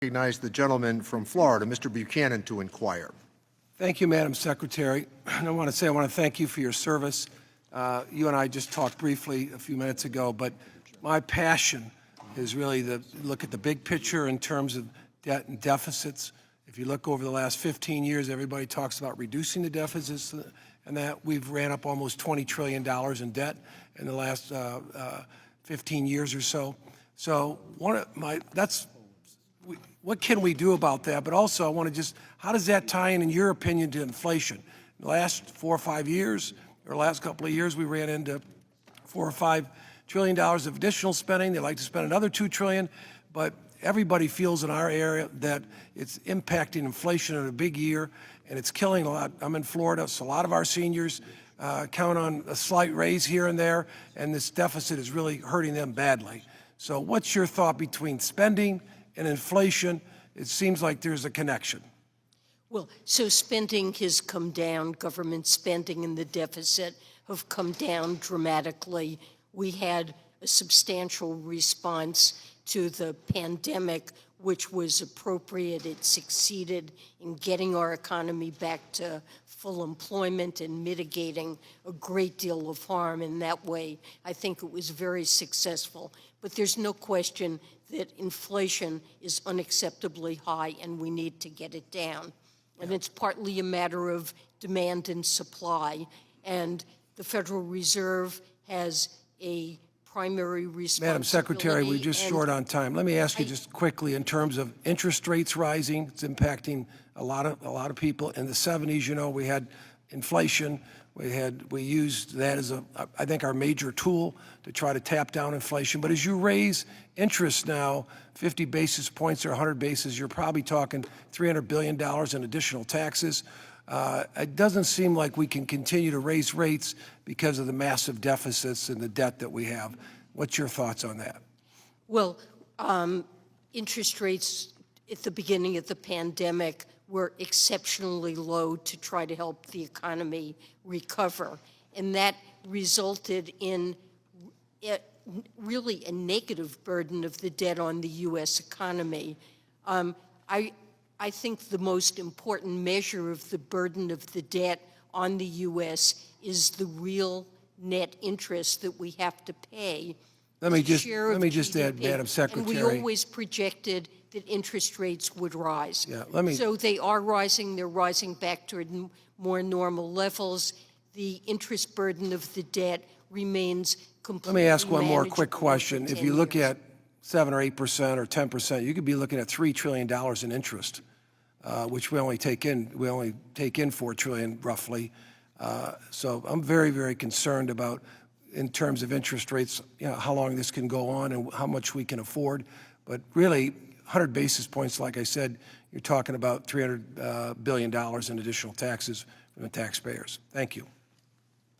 Recognize the gentleman from Florida, Mr. Buchanan, to inquire. Thank you, Madam Secretary. I want to thank you for your service. You and I just talked briefly a few minutes ago, but my passion is really to look at the big picture in terms of debt and deficits. If you look over the last 15 years, everybody talks about reducing the deficits, and that we've ran up almost $20 trillion in debt in the last 15 years or so. So what can we do about that? But also, I want to how does that tie in your opinion, to inflation? In the last 4 or 5 years, or last couple of years, we ran into $4 or $5 trillion of additional spending. They'd like to spend another $2 trillion, but everybody feels in our area that it's impacting inflation in a big year, and it's killing a lot. I'm in Florida, so a lot of our seniors count on a slight raise here and there, and this deficit is really hurting them badly. So what's your thought between spending and inflation? It seems like there's a connection. Well, so spending has come down. Government spending and the deficit have come down dramatically. We had a substantial response to the pandemic, which was appropriate. It succeeded in getting our economy back to full employment and mitigating a great deal of harm in that way. I think it was very successful. But there's no question that inflation is unacceptably high and we need to get it down. And it's partly a matter of demand and supply. And the Federal Reserve has a primary responsibility. Madam Secretary, we're just short on time. Let me ask you just quickly, in terms of interest rates rising, it's impacting a lot of people. In the 70s, you know, we had inflation. We used that as I think, our major tool to try to tap down inflation. But as you raise interest now, 50 basis points or 100 basis, you're probably talking $300 billion in additional taxes. It doesn't seem like we can continue to raise rates because of the massive deficits and the debt that we have. What's your thoughts on that? Well, interest rates at the beginning of the pandemic were exceptionally low to try to help the economy recover. And that resulted in really a negative burden of the debt on the U.S. economy. I think the most important measure of the burden of the debt on the U.S. is the real net interest that we have to pay. Let me just add, Madam Secretary. And we always projected that interest rates would rise. Yeah, so they are rising. They're rising back toward more normal levels. The interest burden of the debt remains completely. Let me ask one more quick question. If you look years. at 7 or 8% or 10%, you could be looking at $3 trillion in interest, which we only take in $4 trillion roughly. So I'm very, very concerned about, in terms of interest rates, you know, how long this can go on and how much we can afford. But really, 100 basis points, like I said, you're talking about $300 billion in additional taxes from the taxpayers. Thank you.